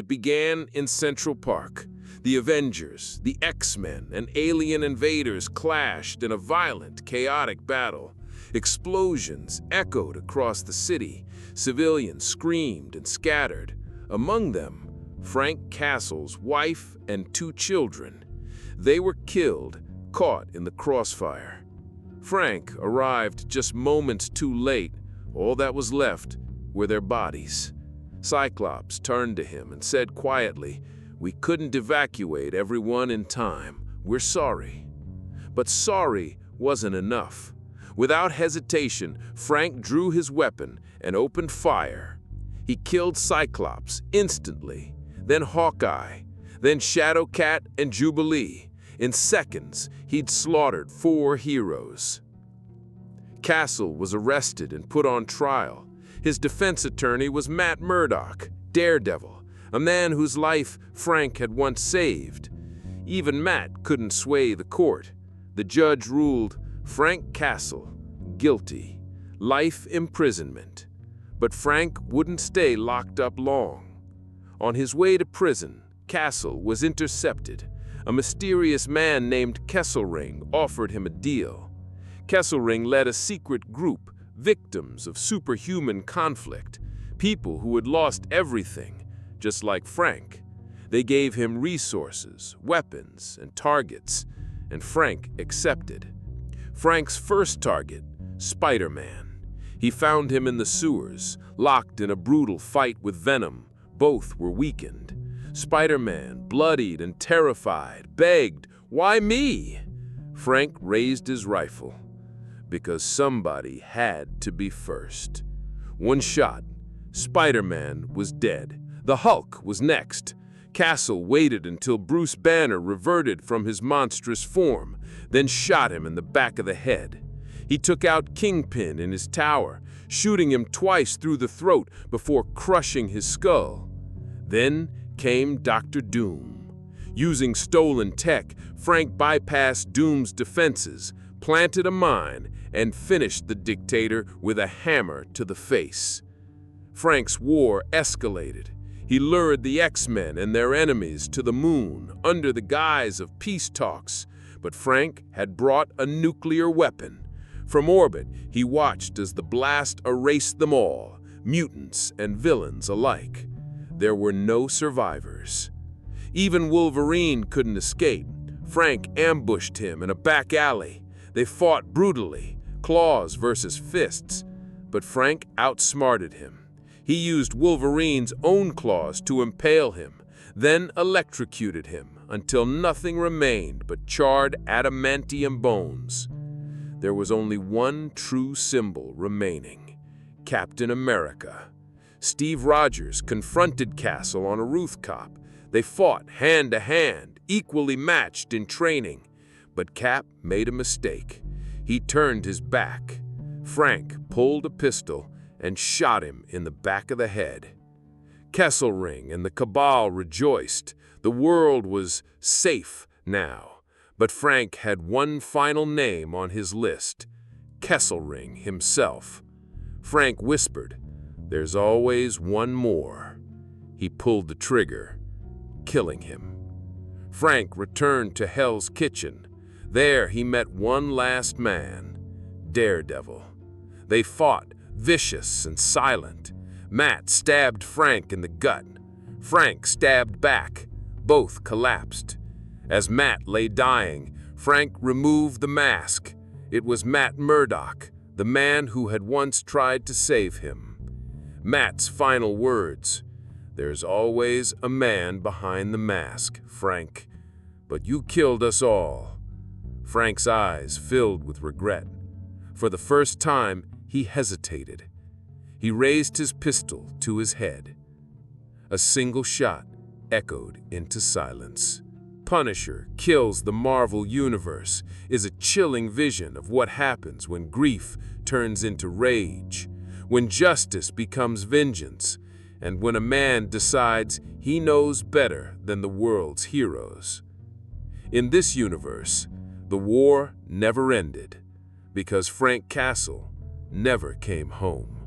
It began in Central Park. The Avengers, the X-Men, and alien invaders clashed in a violent, chaotic battle. Explosions echoed across the city. Civilians screamed and scattered. Among them, Frank Castle's wife and 2 children. They were killed, caught in the crossfire. Frank arrived just moments too late. All that was left were their bodies. Cyclops turned to him and said quietly, "We couldn't evacuate everyone in time. We're sorry." But sorry wasn't enough. Without hesitation, Frank drew his weapon and opened fire. He killed Cyclops instantly, then Hawkeye, then Shadowcat and Jubilee. In seconds, he'd slaughtered 4 heroes. Castle was arrested and put on trial. His defense attorney was Matt Murdock, Daredevil, a man whose life Frank had once saved. Even Matt couldn't sway the court. The judge ruled Frank Castle guilty, life imprisonment. But Frank wouldn't stay locked up long. On his way to prison, Castle was intercepted. A mysterious man named Kesselring offered him a deal. Kesselring led a secret group, victims of superhuman conflict, people who had lost everything, just like Frank. They gave him resources, weapons, and targets, and Frank accepted. Frank's first target, Spider-Man. He found him in the sewers, locked in a brutal fight with Venom. Both were weakened. Spider-Man, bloodied and terrified, begged, "Why me?" Frank raised his rifle, because somebody had to be first. One shot, Spider-Man was dead. The Hulk was next. Castle waited until Bruce Banner reverted from his monstrous form, then shot him in the back of the head. He took out Kingpin in his tower, shooting him twice through the throat before crushing his skull. Then came Dr. Doom. Using stolen tech, Frank bypassed Doom's defenses, planted a mine, and finished the dictator with a hammer to the face. Frank's war escalated. He lured the X-Men and their enemies to the moon under the guise of peace talks, but Frank had brought a nuclear weapon. From orbit, he watched as the blast erased them all, mutants and villains alike. There were no survivors. Even Wolverine couldn't escape. Frank ambushed him in a back alley. They fought brutally, claws versus fists, but Frank outsmarted him. He used Wolverine's own claws to impale him, then electrocuted him until nothing remained but charred adamantium bones. There was only one true symbol remaining: Captain America. Steve Rogers confronted Castle on a rooftop. They fought hand to hand, equally matched in training. But Cap made a mistake. He turned his back. Frank pulled a pistol and shot him in the back of the head. Kesselring and the Cabal rejoiced. The world was safe now. But Frank had one final name on his list: Kesselring himself. Frank whispered, "There's always one more." He pulled the trigger, killing him. Frank returned to Hell's Kitchen. There he met one last man, Daredevil. They fought, vicious and silent. Matt stabbed Frank in the gut. Frank stabbed back. Both collapsed. As Matt lay dying, Frank removed the mask. It was Matt Murdock, the man who had once tried to save him. Matt's final words: "There's always a man behind the mask, Frank, but you killed us all." Frank's eyes filled with regret. For the first time, he hesitated. He raised his pistol to his head. A single shot echoed into silence. Punisher Kills the Marvel Universe is a chilling vision of what happens when grief turns into rage, when justice becomes vengeance, and when a man decides he knows better than the world's heroes. In this universe, the war never ended, because Frank Castle never came home.